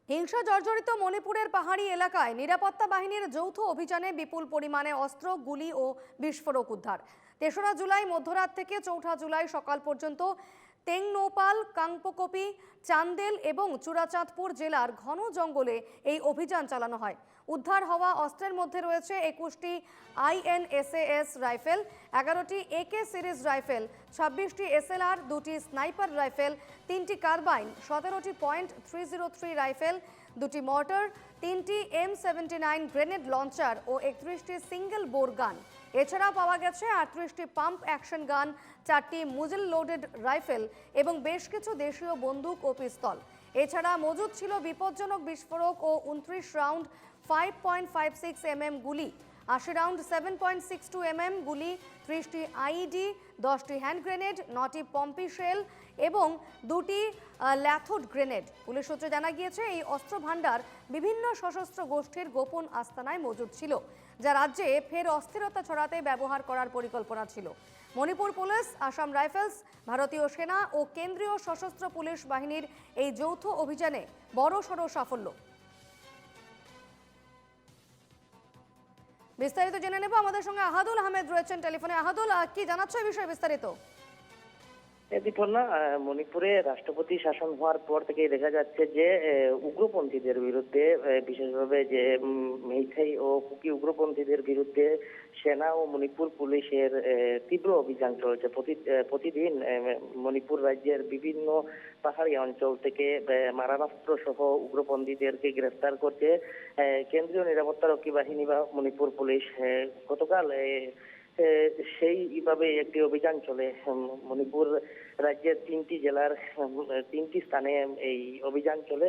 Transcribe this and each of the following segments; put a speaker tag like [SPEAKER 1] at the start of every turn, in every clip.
[SPEAKER 1] হিংসা জর্জরিত মণিপুরের পাহাড়ি এলাকায় নিরাপত্তা বাহিনীর যৌথ অভিযানে বিপুল পরিমাণে অস্ত্র, গুলি ও বিস্ফোরক উদ্ধার। ৩রা জুলাই মধ্যরাত থেকে ৪ঠা জুলাই সকাল পর্যন্ত তেংনৌপাল, কাংপোকপি, চান্দেল এবং চূড়াচাঁদপুর জেলার ঘন জঙ্গলে এই অভিযান চালানো হয়। উদ্ধার হওয়া অস্ত্রের মধ্যে রয়েছে ২১টি INSAS রাইফেল, ১১টি AK সিরিজ রাইফেল, ২৬টি SLR, 2টি স্নাইপার রাইফেল, 3টি কার্বাইন, 17টি .303 রাইফেল, 2টি মর্টার, 3টি M79 গ্রেনেড লঞ্চার ও 31টি সিঙ্গেল বোর গান। এছাড়া পাওয়া গেছে 38টি পাম্প অ্যাকশন গান, 4টি মুজল লোডেড রাইফেল এবং বেশ কিছু দেশীয় বন্দুক ও পিস্তল। এছাড়া মজুদ ছিল বিপজ্জনক বিস্ফোরক ও 29 রাউন্ড 5.56 mm গুলি, 80 রাউন্ড 7.62 mm গুলি, 30টি IED, 10টি হ্যান্ড গ্রেনেড, 9টি পম্পি শেল এবং 2টি ল্যাথোড গ্রেনেড। পুলিশ সূত্রে জানা গিয়েছে এই অস্ত্র ভাণ্ডার বিভিন্ন সশস্ত্র গোষ্ঠীর গোপন আস্তানায় মজুদ ছিল, যা রাজ্যে ফের অস্থিরতা ছড়াতে ব্যবহার করার পরিকল্পনা ছিল। মণিপুর পুলিশ, আসাম রাইফেলস, ভারতীয় সেনা ও কেন্দ্রীয় সশস্ত্র পুলিশ বাহিনীর এই যৌথ অভিযানে বড়সড় সাফল্য। বিস্তারিত জেনে নেব, আমাদের সঙ্গে আহাদুল আহমেদ রয়েছেন টেলিফোনে। আহাদুল, কি জানাচ্ছ এই বিষয়ে বিস্তারিত?
[SPEAKER 2] দীপর্ণা, মণিপুরে রাষ্ট্রপতি শাসন হওয়ার পর থেকেই দেখা যাচ্ছে যে উগ্রপন্থীদের বিরুদ্ধে, বিশেষভাবে যে মেইথেই ও কুকি উগ্রপন্থীদের বিরুদ্ধে সেনা ও মণিপুর পুলিশের তীব্র অভিযান চলছে। প্রতিদিন মণিপুর রাজ্যের বিভিন্ন পাহাড়ি অঞ্চল থেকে মারণাস্ত্র সহ উগ্রপন্থীদেরকে গ্রেফতার করছে কেন্দ্রীয় নিরাপত্তারক্ষী বাহিনী বা মণিপুর পুলিশ। গতকাল সেইভাবে একটি অভিযান চলে মণিপুর রাজ্যের 3টি জেলার 3টি স্থানে। এই অভিযান চলে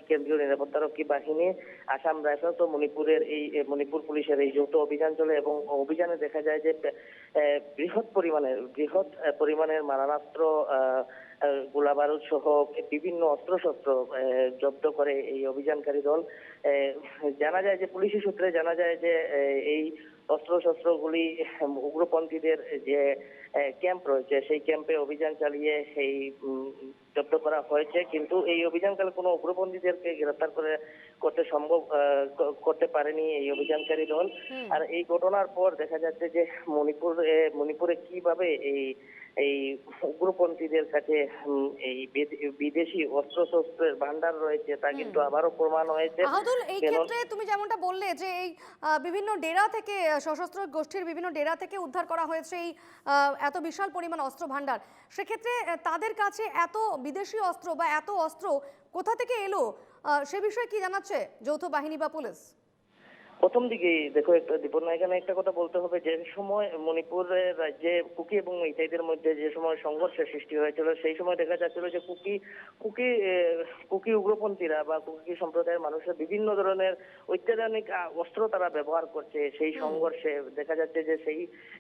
[SPEAKER 2] কেন্দ্রীয় নিরাপত্তারক্ষী বাহিনী, আসাম রাইফেলস ও মণিপুর পুলিশের এই যৌথ অভিযান চলে এবং অভিযানে দেখা যায় যে বৃহৎ পরিমাণের মারণাস্ত্র, গোলাবারুদ সহ বিভিন্ন অস্ত্রশস্ত্র জব্দ করে এই অভিযানকারী দল। জানা যায় যে পুলিশি সূত্রে জানা যায় যে এই অস্ত্রশস্ত্রগুলি উগ্রপন্থীদের যে ক্যাম্প রয়েছে সেই ক্যাম্পে অভিযান চালিয়ে এই জব্দ করা হয়েছে, কিন্তু এই অভিযানকালে কোনো উগ্রপন্থীদেরকে গ্রেফতার করতে পারেনি এই অভিযানকারী দল। আর এই ঘটনার পর দেখা যাচ্ছে যে মণিপুরে কিভাবে এই উগ্রপন্থীদের কাছে এই বিদেশি অস্ত্রশস্ত্রের ভান্ডার রয়েছে তা কিন্তু আবারও প্রমাণ হয়েছে।
[SPEAKER 1] আহাদুল, এই ক্ষেত্রে তুমি যেমনটা বললে যে এই বিভিন্ন ডেরা থেকে, সশস্ত্র গোষ্ঠীর বিভিন্ন ডেরা থেকে উদ্ধার করা হয়েছে এই এত বিশাল পরিমাণ অস্ত্র ভান্ডার, সেক্ষেত্রে তাদের কাছে এত বিদেশি অস্ত্র বা এত অস্ত্র কোথা থেকে এলো, সে বিষয়ে কি জানাচ্ছে যৌথ বাহিনী বা পুলিশ?
[SPEAKER 2] প্রথম দিকেই দেখো, দীপর্ণা, এখানে একটা কথা বলতে হবে। যে সময় মণিপুরের রাজ্যে কুকি এবং মেইতেইদের মধ্যে যে সময় সংঘর্ষের সৃষ্টি হয়েছিল, সেই সময় দেখা যাচ্ছিল যে কুকি উগ্রপন্থীরা বা কুকি সম্প্রদায়ের মানুষের বিভিন্ন ধরনের অত্যাধুনিক অস্ত্র তারা ব্যবহার করছে। সেই সংঘর্ষে দেখা যাচ্ছে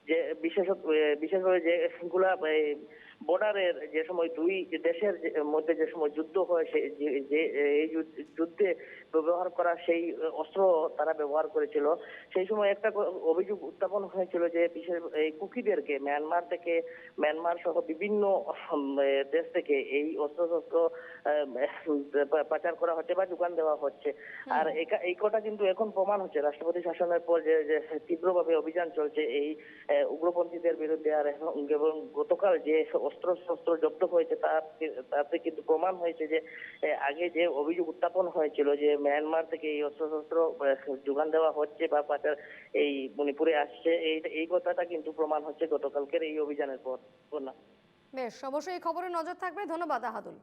[SPEAKER 2] যে বিশেষভাবে যেগুলা বর্ডারের যে সময় দুই দেশের মধ্যে যে সময় যুদ্ধ হয়, এই যুদ্ধে ব্যবহার করা সেই অস্ত্র তারা ব্যবহার করেছিল। সেই সময় একটা অভিযোগ উত্থাপন হয়েছিল যে বিশেষ এই কুকিদেরকে মিয়ানমার সহ বিভিন্ন দেশ থেকে এই অস্ত্রশস্ত্র পাচার করা হচ্ছে বা যোগান দেওয়া হচ্ছে। আর এই কথা কিন্তু এখন প্রমাণ হচ্ছে রাষ্ট্রপতি শাসনের পর যে তীব্রভাবে অভিযান চলছে এই উগ্রপন্থীদের বিরুদ্ধে। আর এবং গতকাল যে অস্ত্রশস্ত্র জব্দ হয়েছে তাতে কিন্তু প্রমাণ হয়েছে যে আগে যে অভিযোগ উত্থাপন হয়েছিল যে মিয়ানমার থেকে এই অস্ত্রশস্ত্র যোগান দেওয়া হচ্ছে বা পাচার এই মণিপুরে আসছে, এই কথাটা কিন্তু প্রমাণ হচ্ছে গতকালকের এই অভিযানের পর।
[SPEAKER 1] বেশ, অবশ্যই এই খবরে নজর থাকবে। ধন্যবাদ আহাদুল।